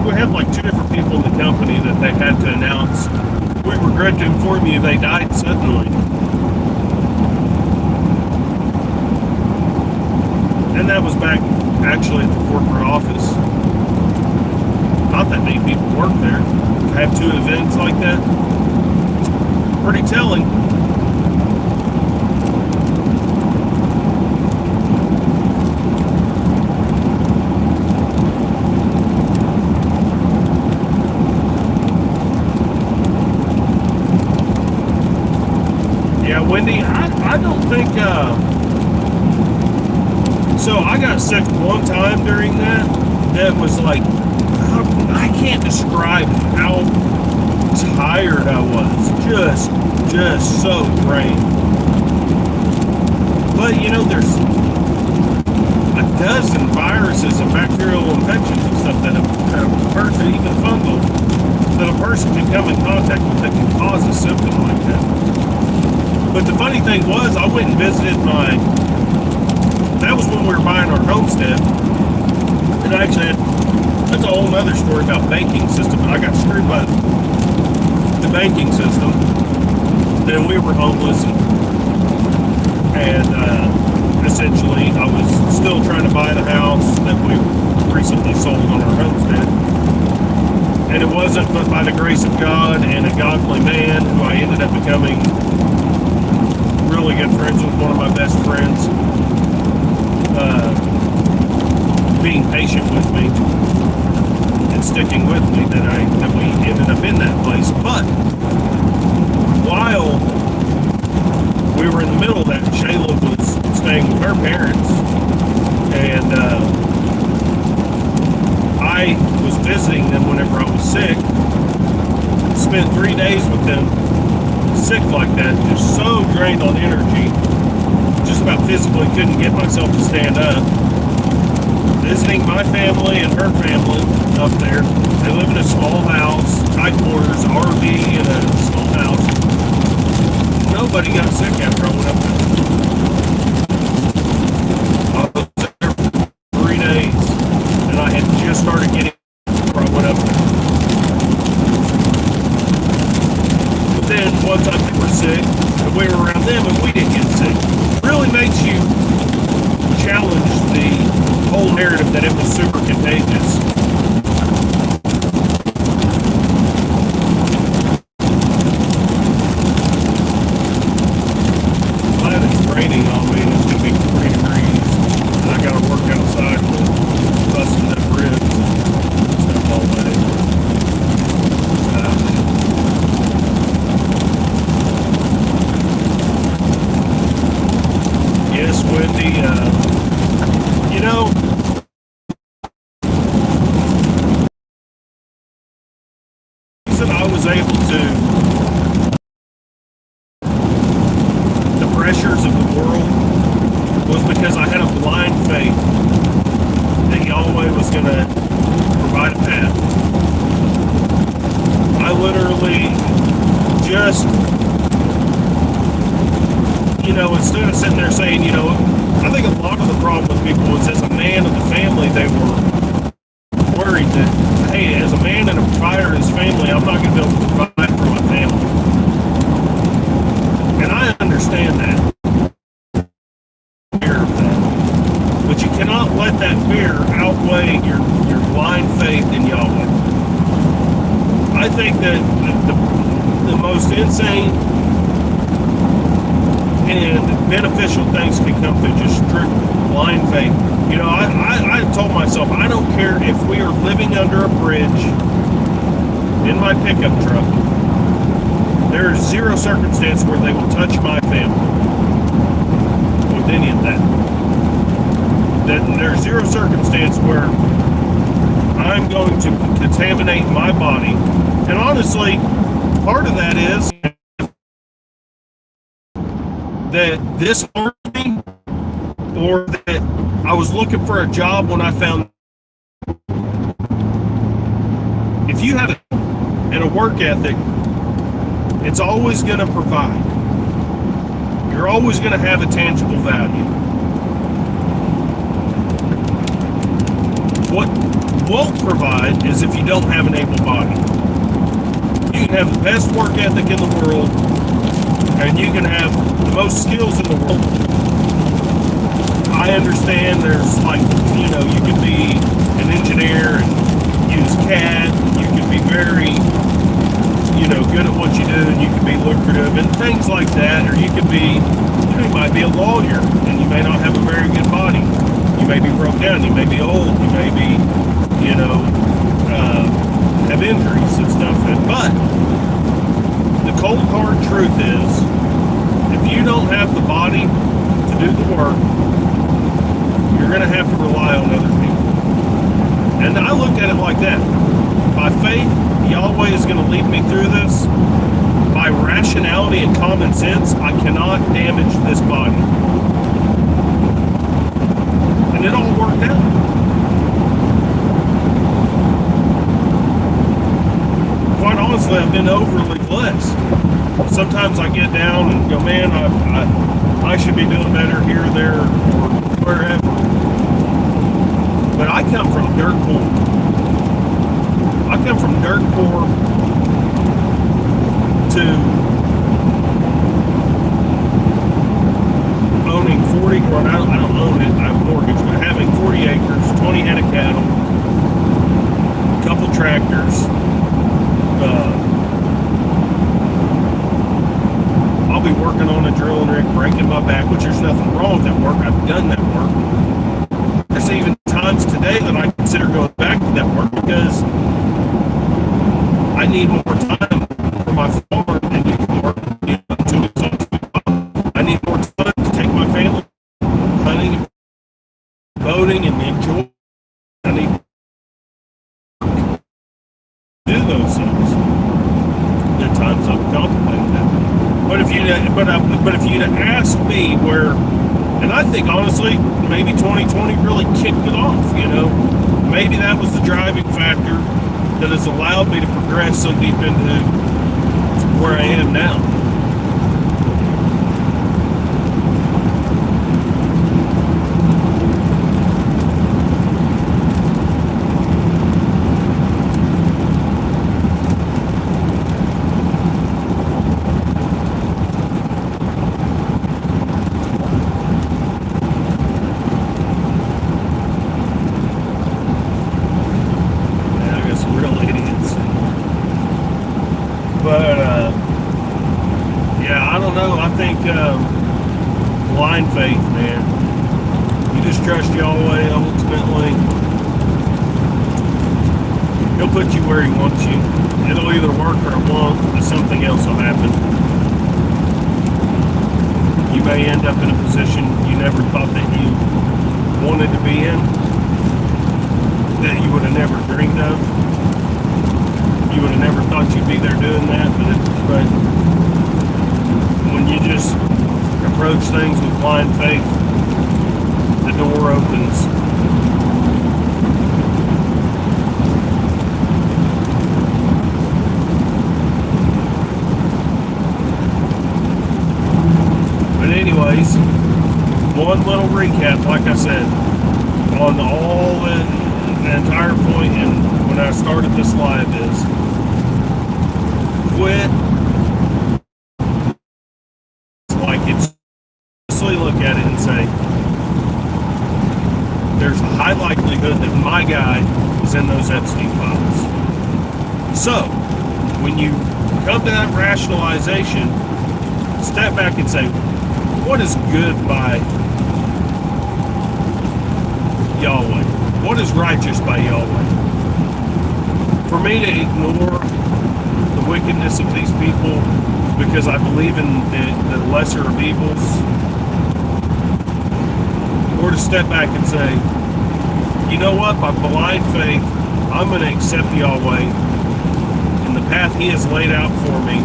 Speaker 1: we had like 2 different people in the company that they had to announce, we regret to inform you they died suddenly. And that was back actually at the corporate office. Not that many people work there. To have 2 events like that, pretty telling. Yeah, Wendy, I don't think, so I got sick one time during that. That was like, I can't describe how tired I was. Just so drained. But there's a dozen viruses and bacterial infections and stuff that a person, even fungal, that a person can come in contact with that can cause a symptom like that. But the funny thing was, I went and visited that was when we were buying our homestead. And I actually that's a whole other story about banking system. I got screwed by the banking system. Then we were homeless, and essentially I was still trying to buy the house that we recently sold on our homestead. And it wasn't but by the grace of God and a godly man who I ended up becoming really good friends with, one of my best friends, being patient with me and sticking with me, that we ended up in that place. But while we were in the middle of that, Shayla was staying with her parents, and I was visiting them whenever I was sick. Spent 3 days with them, sick like that, just so drained on energy, just about physically couldn't get myself to stand up. Visiting my family and her family up there. They live in a small house, tight quarters, RV in a small house. Nobody got sick after I went up there. I was there for 3 days, and I had just started getting before I went up there. But then once I were sick, and we were around them and we didn't get sick, it really makes you challenge the whole narrative that it was super contagious. Glad it's raining. instead of sitting there saying, I think a lot of the problem with people is as a man of the family, they were worried that, hey, as a man and a provider of his family, I'm not going to be able to provide for my family. And I understand that. Fear of that. But you cannot let that fear outweigh your blind faith in Yahweh. I think that the most insane and beneficial things can come through just strict blind faith. I told myself, I don't care if we are living under a bridge in my pickup truck. There is zero circumstance where they will touch my family with any of that. There's zero circumstance where I'm going to contaminate my body. And honestly, part of that is that this harmed me, or that I was looking for a job when I found. If you have a work ethic, it's always going to provide. You're always going to have a tangible value. What won't provide is if you don't have an able body. You can have the best work ethic in the world, and you can have the most skills in the world. I understand there's you can be an engineer and use CAD, you can be very, good at what you do, and you can be lucrative and things like that, or you might be a lawyer and you may not have a very good body. You may be broke down, you may be old, you may be, have injuries and stuff. But the cold hard truth is, if you don't have the body to do the work, you're going to have to rely on other people. And I look at it like that. By faith, Yahweh is going to lead me through this. By rationality and common sense, I cannot damage this body. And it all worked out. Quite honestly, I've been overly blessed. Sometimes I get down and go, man, I should be doing better here, there, or wherever. But I come from dirt poor. I come from dirt poor to owning 40, or I don't own it, I have a mortgage, but having 40 acres, 20 head of cattle, a couple tractors, I'll be working on a drilling rig, breaking my back, which there's nothing wrong with that work. I've done that work. There's even times today that I consider going back to that work because I need more time for my farm and you can work to exhaust. I need more time to take my family hunting, boating, and enjoy. I need to do those things. There are times I've contemplated that. But if you'd ask me where, and I think honestly, maybe 2020 really kicked it off, maybe that was the driving factor that has allowed me to progress so deep into where I am now. Blind faith, man. You just trust Yahweh. Ultimately, He'll put you where He wants you. It'll either work or it won't, but something else will happen. You may end up in a position you never thought that you wanted to be in, that you would have never dreamed of. You would have never thought you'd be there doing that, but when you just approach things with blind faith, the door opens. But anyways, one little recap, like I said, on all the entire point and when I started this live is quit. Like it's honestly look at it and say there's a high likelihood that my guy is in those Epstein files. So when you come to that rationalization, step back and say, what is good by Yahweh? What is righteous by Yahweh? For me to ignore the wickedness of these people because I believe in the lesser of evils, or to step back and say, you know what, by blind faith, I'm going to accept Yahweh and the path He has laid out for me,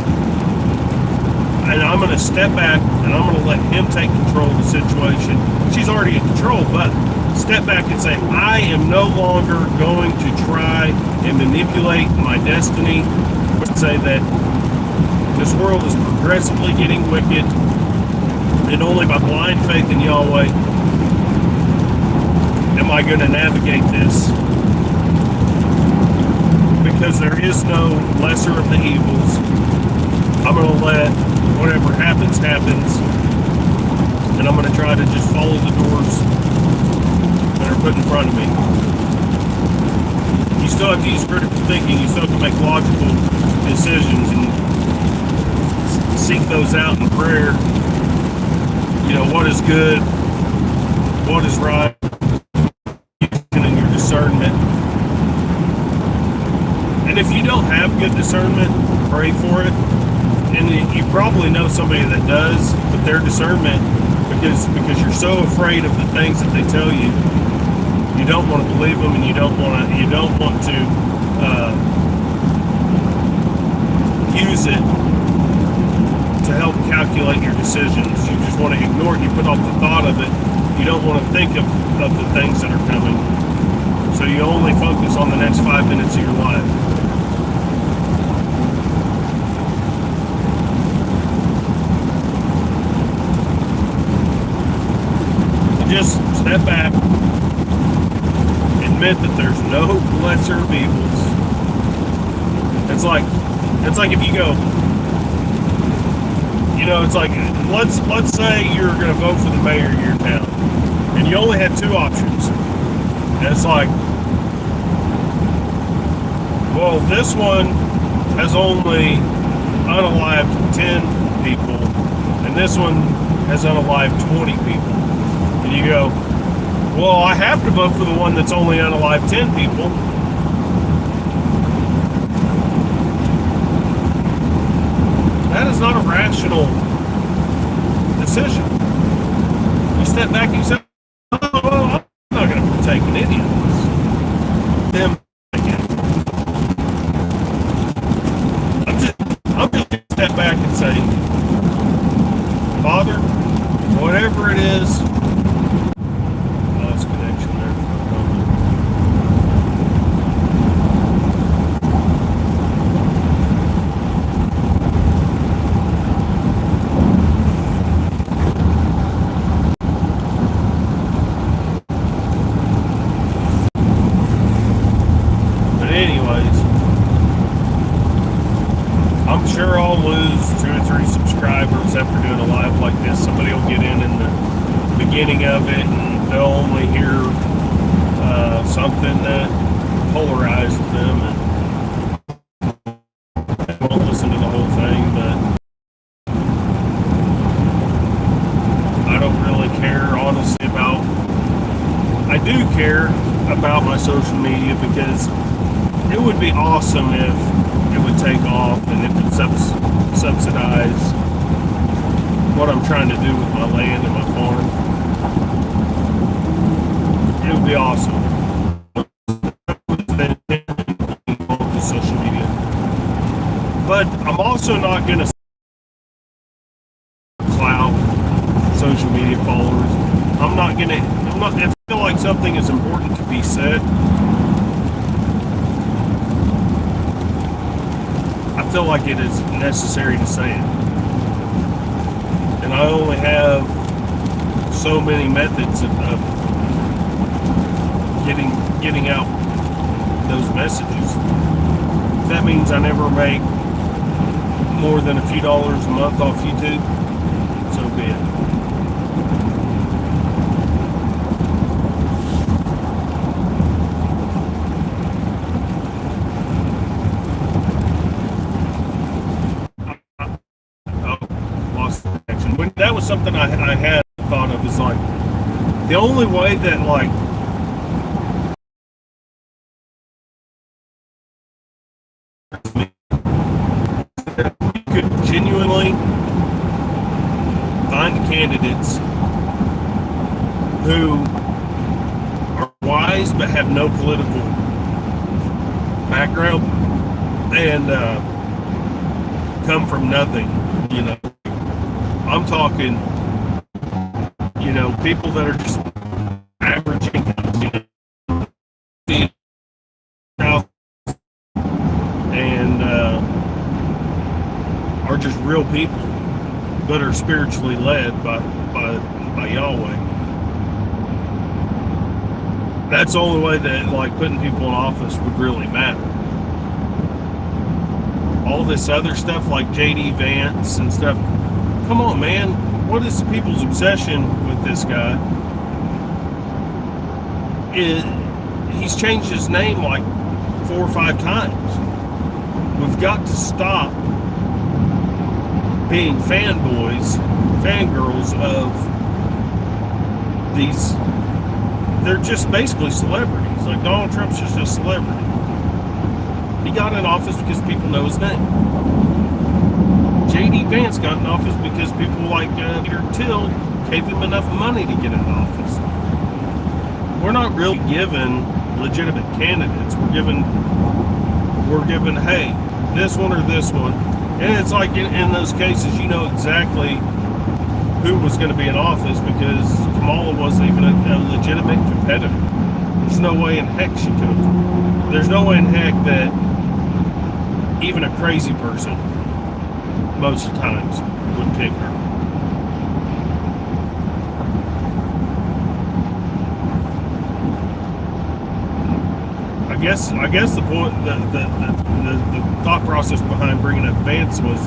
Speaker 1: and I'm going to step back and I'm going to let Him take control of the situation. She's already in control, but step back and say, I am no longer going to try and manipulate my destiny. Say that this world is progressively getting wicked, and only by blind faith in Yahweh am I going to navigate this, because there is no lesser of the evils. I'm going to let whatever happens, and I'm going to try to just follow the doors that are put in front of me. You still have to use critical thinking. You still have to make logical decisions and seek those out in prayer. You know, what is good, what is right, using your discernment. And if you don't have good discernment, pray for it. And you probably know somebody that does, but their discernment, because you're so afraid of the things that they tell you, you don't want to believe them, and you don't want to use it to help calculate your decisions. You just want to ignore it. You put off the thought of it. You don't want to think of the things that are coming. So you only focus on the next 5 minutes of your life. Just step back, admit that there's no lesser of evils. It's like if you go, you know, it's like, let's say you're going to vote for the mayor of your town, and you only had two options. And it's like, well, this one has only unalived 10 people, and this one has unalived 20 people. And you go, well, I have to vote for the one that's only unalived 10 people. That is not a rational decision. You step back and you say, oh, well, I'm not going to partake in any of this. Them again. I'm just going to step back and say, Father, whatever it is, lost connection there for a moment. But anyways, I'm sure I'll lose 2 or 3 subscribers after doing a live like this. Somebody will get in the beginning of it and they'll only hear something that polarizes them, and they won't listen to the whole thing. But I don't really care, honestly, about, I do care about my social media, because it would be awesome if it would take off and it would subsidize what I'm trying to do with my land and my farm. It would be awesome. Social media. But I'm also not going to clout social media followers. I feel like something is important to be said. I feel like it is necessary to say it. And I only have so many methods of getting out those messages. If that means I never make more than a few dollars a month off YouTube, so be it. That was something I had thought of, is like the only way that like you could genuinely find candidates who are wise but have no political background and come from nothing, you know. I'm talking, you know, people that are just average incomes, you know, and are just real people, but are spiritually led by Yahweh. That's the only way that like putting people in office would really matter. All this other stuff like J.D. Vance and stuff. Come on, man. What is people's obsession with this guy? He's changed his name like 4 or 5 times. We've got to stop being fanboys, fangirls of these. They're just basically celebrities. Like Donald Trump's just a celebrity. He got in office because people know his name. J.D. Vance got in office because people like Peter Thiel gave him enough money to get in office. We're not really given legitimate candidates. We're given, hey, this one or this one. And it's like in those cases, you know exactly who was going to be in office because Kamala wasn't even a legitimate competitor. There's no way in heck she could have. There's no way in heck that even a crazy person most of the times would pick her. I guess the point, the thought process behind bringing up Vance was,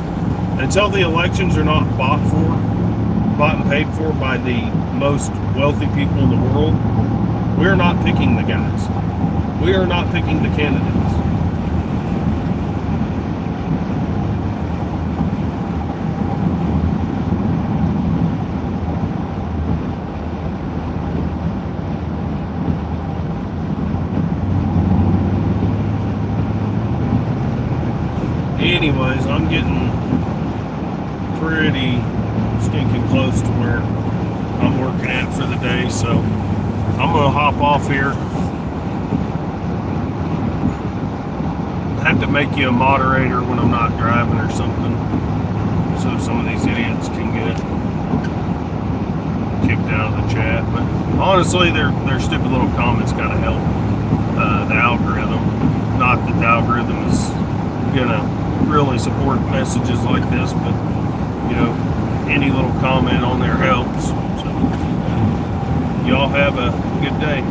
Speaker 1: until the elections are not bought and paid for by the most wealthy people in the world, we're not picking the guys. We are not picking the candidates. Anyways, I'm getting pretty stinking close to where I'm working at for the day, so I'm gonna hop off here. I have to make you a moderator when I'm not driving or something, so some of these idiots can get kicked out of the chat. But honestly, their stupid little comments kind of help the algorithm. Not that the algorithm is gonna really support messages like this, but you know, any little comment on there helps. So y'all have a good day.